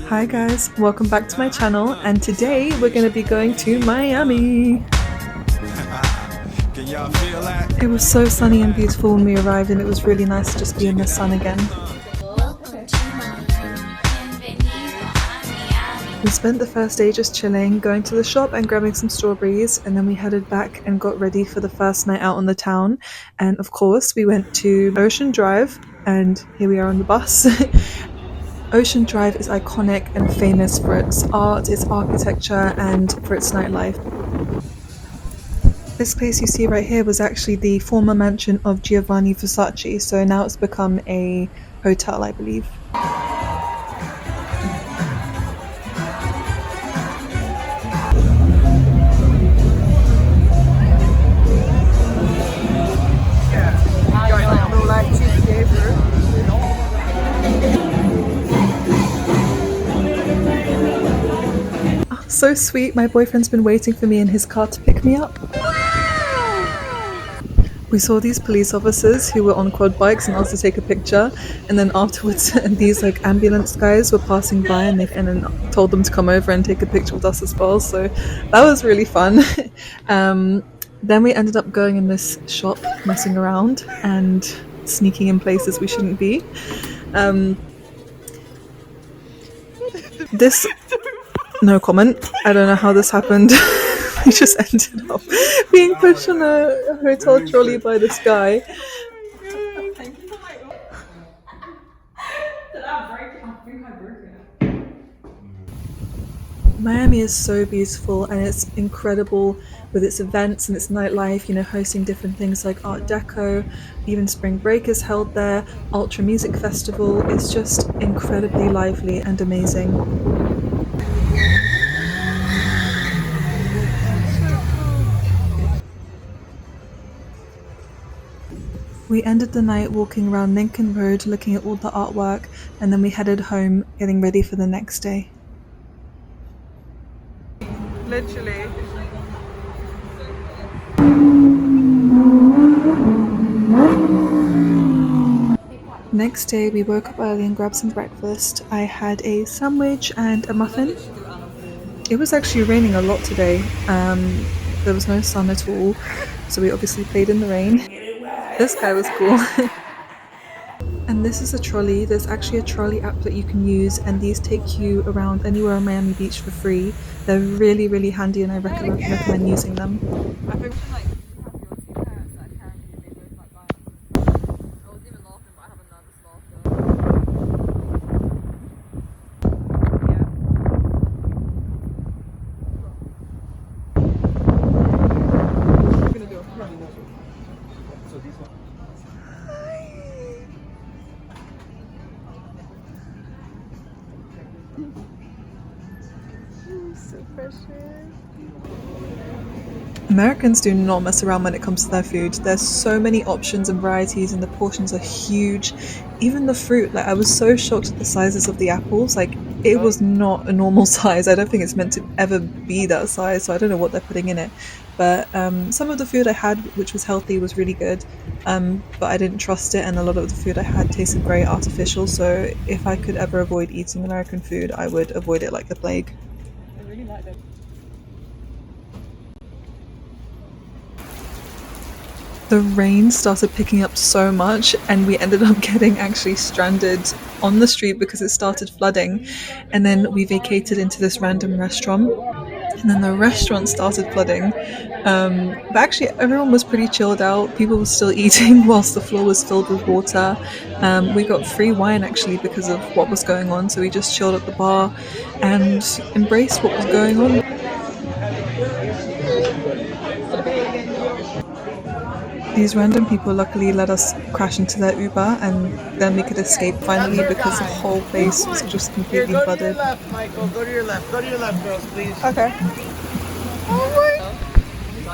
Hi guys, welcome back to my channel, and today we're going to be going to Miami. It was so sunny and beautiful when we arrived, and it was really nice to just be in the sun again. We spent the first day just chilling, going to the shop and grabbing some strawberries, and then we headed back and got ready for the first night out on the town. And of course we went to Ocean Drive, and here we are on the bus. Ocean Drive is iconic and famous for its art, its architecture, and for its nightlife. This place you see right here was actually the former mansion of Giovanni Versace, so now it's become a hotel, I believe. So sweet, my boyfriend's been waiting for me in his car to pick me up. We saw these police officers who were on quad bikes and asked to take a picture, and then afterwards these like ambulance guys were passing by and then told them to come over and take a picture with us as well, so that was really fun. Then we ended up going in this shop, messing around and sneaking in places we shouldn't be. No comment. I don't know how this happened. We just ended up being pushed on a hotel trolley by this guy. Miami is so beautiful, and it's incredible with its events and its nightlife, you know, hosting different things like Art Deco, even spring break is held there, Ultra Music Festival. It's just incredibly lively and amazing. We ended the night walking around Lincoln Road looking at all the artwork, and then we headed home getting ready for the next day. Literally. Next day we woke up early and grabbed some breakfast. I had a sandwich and a muffin. It was actually raining a lot today. There was no sun at all, so we obviously played in the rain. This guy was cool. And this is a trolley. There's actually a trolley app that you can use, and these take you around anywhere on Miami Beach for free. They're really, really handy, and I recommend using them. So precious. Americans do not mess around when it comes to their food. There's so many options and varieties, and the portions are huge. Even the fruit, like I was so shocked at the sizes of the apples. Like it was not a normal size. I don't think it's meant to ever be that size, so I don't know what they're putting in it. But some of the food I had, which was healthy, was really good, but I didn't trust it, and a lot of the food I had tasted very artificial, so if I could ever avoid eating American food, I would avoid it like the plague. I really like them. The rain started picking up so much, and we ended up getting actually stranded on the street because it started flooding, and then we vacated into this random restaurant, and then the restaurant started flooding. But actually everyone was pretty chilled out. People were still eating whilst the floor was filled with water. We got free wine actually because of what was going on, so we just chilled at the bar and embraced what was going on. These random people luckily let us crash into their Uber, and then we could escape finally because the whole place was just completely flooded. Go to your left, Michael. Go to your left. Go to your left, girls, please. Okay.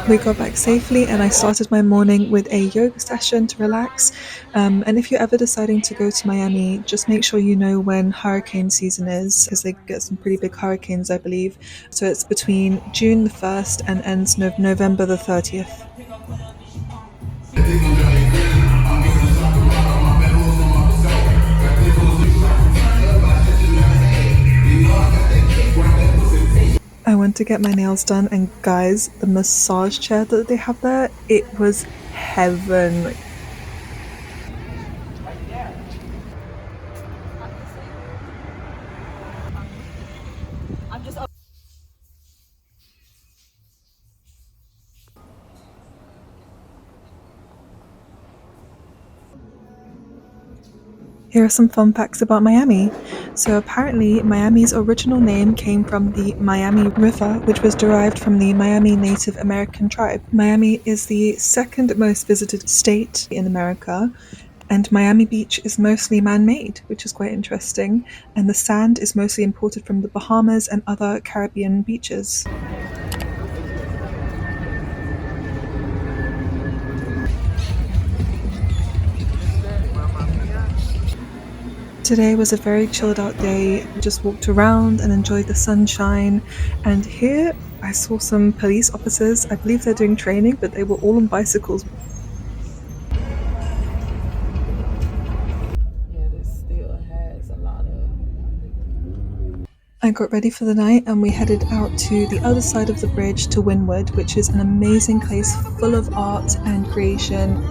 We got back safely, and I started my morning with a yoga session to relax. And if you're ever deciding to go to Miami, just make sure you know when hurricane season is, because they get some pretty big hurricanes, I believe. So it's between June the 1st and ends November the 30th. went to get my nails done, and guys, the massage chair that they have there, it was heaven. Here are some fun facts about Miami. So apparently, Miami's original name came from the Miami River, which was derived from the Miami Native American tribe. Miami is the second most visited state in America, and Miami Beach is mostly man-made, which is quite interesting, and the sand is mostly imported from the Bahamas and other Caribbean beaches. Today was a very chilled out day. We just walked around and enjoyed the sunshine. And here I saw some police officers. I believe they're doing training, but they were all on bicycles. Yeah, this still has a lot of. I got ready for the night and we headed out to the other side of the bridge to Wynwood, which is an amazing place full of art and creation.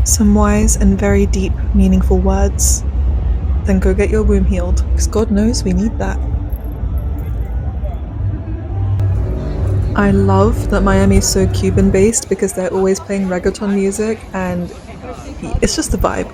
Some wise and very deep, meaningful words. Then go get your wound healed, because God knows we need that. I love that Miami is so Cuban based because they're always playing reggaeton music and it's just a vibe.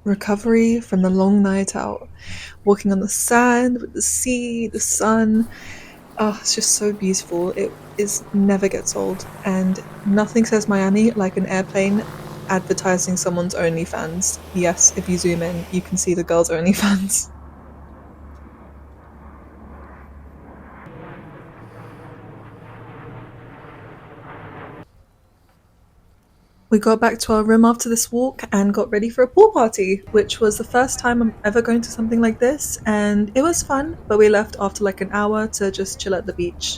Recovery from the long night out, walking on the sand with the sea, the sun. Oh, it's just so beautiful. It is never gets old, and nothing says Miami like an airplane advertising someone's OnlyFans. Yes, if you zoom in, you can see the girls' OnlyFans. We got back to our room after this walk and got ready for a pool party, which was the first time I'm ever going to something like this, and it was fun, but we left after like an hour to just chill at the beach.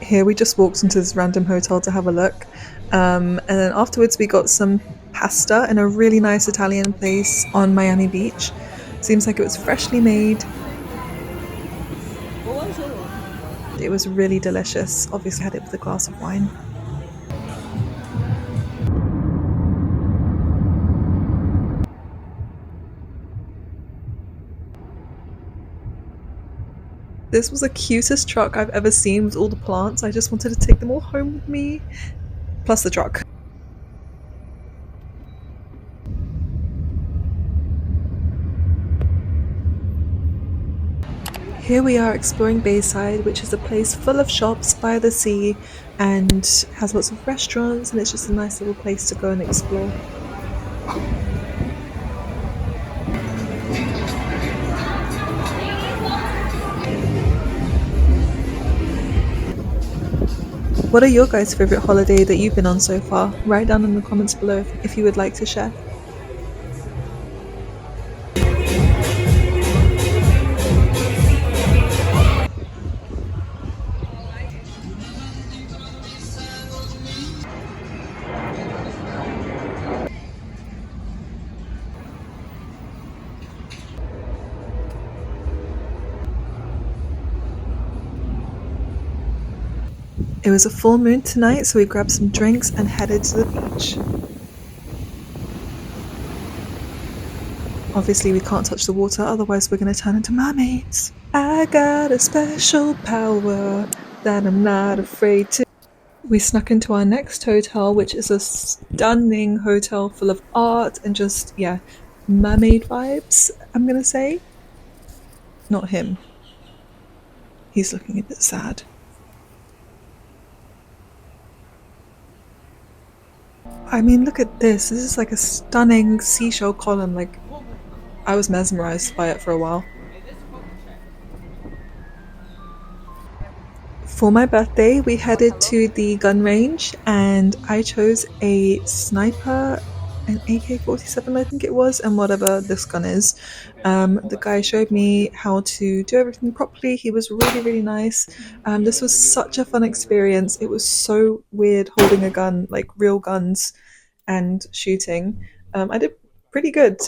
Here we just walked into this random hotel to have a look, and then afterwards we got some pasta in a really nice Italian place on Miami Beach. Seems like it was freshly made. It was really delicious. Obviously had it with a glass of wine. This was the cutest truck I've ever seen with all the plants. I just wanted to take them all home with me. Plus the truck. Here we are exploring Bayside, which is a place full of shops by the sea and has lots of restaurants, and it's just a nice little place to go and explore. What are your guys' favourite holiday that you've been on so far? Write down in the comments below if you would like to share. It was a full moon tonight, so we grabbed some drinks and headed to the beach. Obviously, we can't touch the water, otherwise we're going to turn into mermaids. I got a special power that I'm not afraid to. We snuck into our next hotel, which is a stunning hotel full of art and just, yeah, mermaid vibes, I'm going to say. Not him. He's looking a bit sad. I mean, look at this. This is like a stunning seashell column. Like, I was mesmerized by it for a while. For my birthday, we headed to the gun range and I chose a sniper, an AK-47, I think it was, and whatever this gun is. The guy showed me how to do everything properly. He was really, really nice. This was such a fun experience. It was so weird holding a gun, like real guns, and shooting. I did pretty good.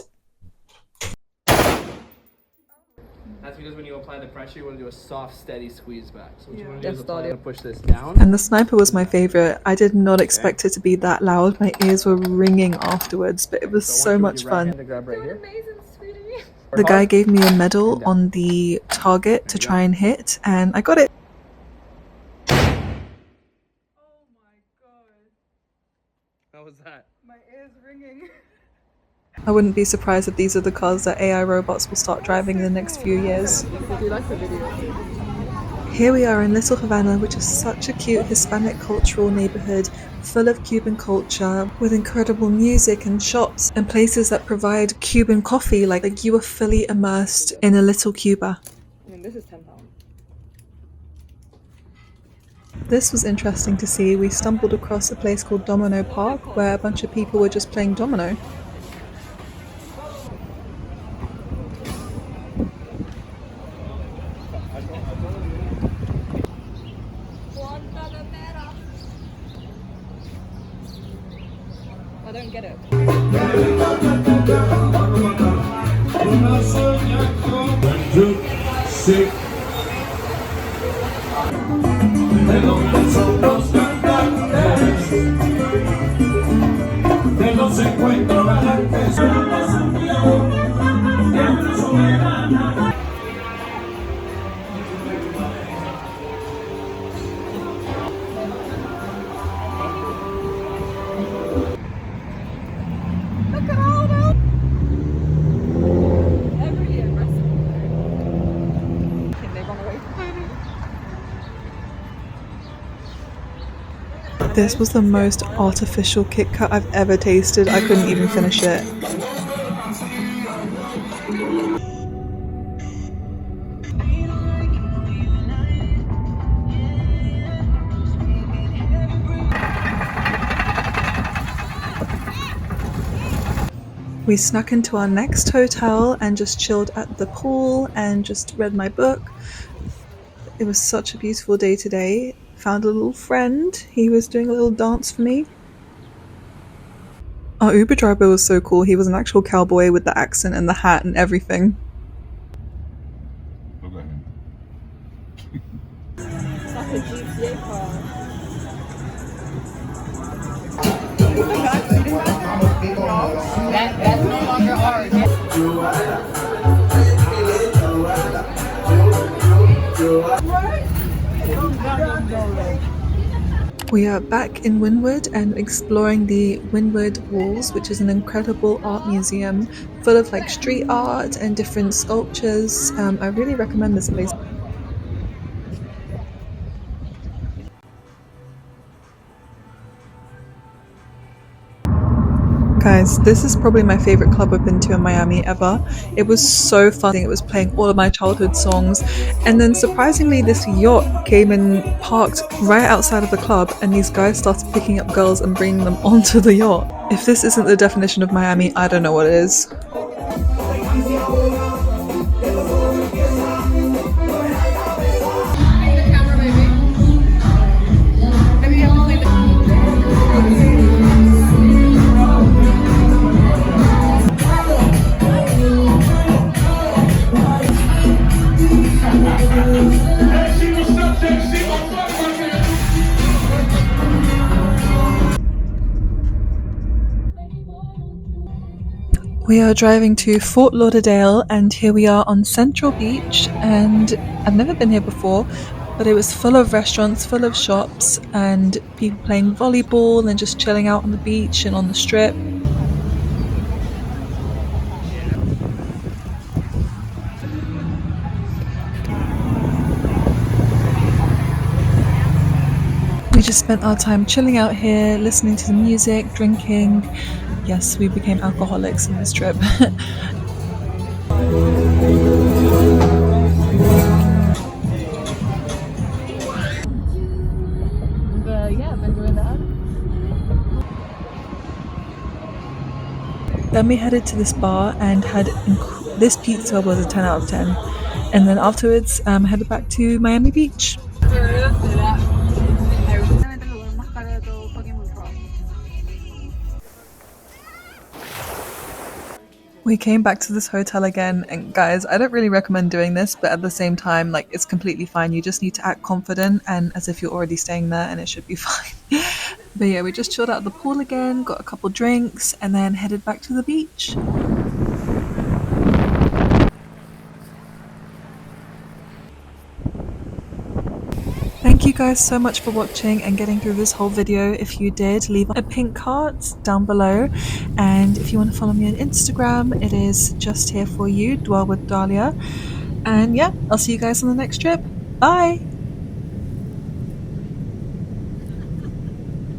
That's because when you apply the pressure, you want to do a soft, steady squeeze back. So what you want to do Yes, is apply audio. and push this down. And the sniper was my favorite. I did not expect it to be that loud. My ears were ringing afterwards, but it was so much fun. To grab right here. Amazing, sweetie. The guy gave me a medal on the target to try and hit, and I got it. Oh my god. How was that? My ears ringing. I wouldn't be surprised if these are the cars that AI robots will start driving in the next few years. Did you like the video? Here we are in Little Havana, which is such a cute Hispanic cultural neighborhood full of Cuban culture with incredible music and shops and places that provide Cuban coffee, like you are fully immersed in a little Cuba. I mean, this is £10. This was interesting to see. We stumbled across a place called Domino Park where a bunch of people were just playing domino. I don't get it. Look at all those. They're really aggressive. I think they run away from me. This was the most artificial Kit Kat I've ever tasted. I couldn't even finish it. We snuck into our next hotel and just chilled at the pool and just read my book. It was such a beautiful day today. Found a little friend. He was doing a little dance for me. Our Uber driver was so cool. He was an actual cowboy with the accent and the hat and everything. Look at him. It's like a GTA car. That's no longer ours. We are back in Wynwood and exploring the Wynwood Walls, which is an incredible art museum full of like street art and different sculptures. I really recommend this place. Guys, this is probably my favorite club I've been to in Miami ever. It was so fun. It was playing all of my childhood songs. And then surprisingly, this yacht came and parked right outside of the club, and these guys started picking up girls and bringing them onto the yacht. If this isn't the definition of Miami, I don't know what it is. We are driving to Fort Lauderdale, and here we are on Central Beach, and I've never been here before, but it was full of restaurants, full of shops, and people playing volleyball and just chilling out on the beach and on the strip. We just spent our time chilling out here, listening to the music, drinking. Yes, we became alcoholics in this trip. But yeah, I've been doing that. Then we headed to this bar and had this pizza was a 10 out of 10. And then afterwards, headed back to Miami Beach. We came back to this hotel again, and guys, I don't really recommend doing this, but at the same time, like, it's completely fine. You just need to act confident and as if you're already staying there, and it should be fine. But yeah, we just chilled out at the pool again, got a couple drinks, and then headed back to the beach. Thank you guys so much for watching and getting through this whole video. If you did, leave a pink heart down below, and if you want to follow me on Instagram, it is just here for you, Dwell with Dahlia. And yeah, I'll see you guys on the next trip. Bye!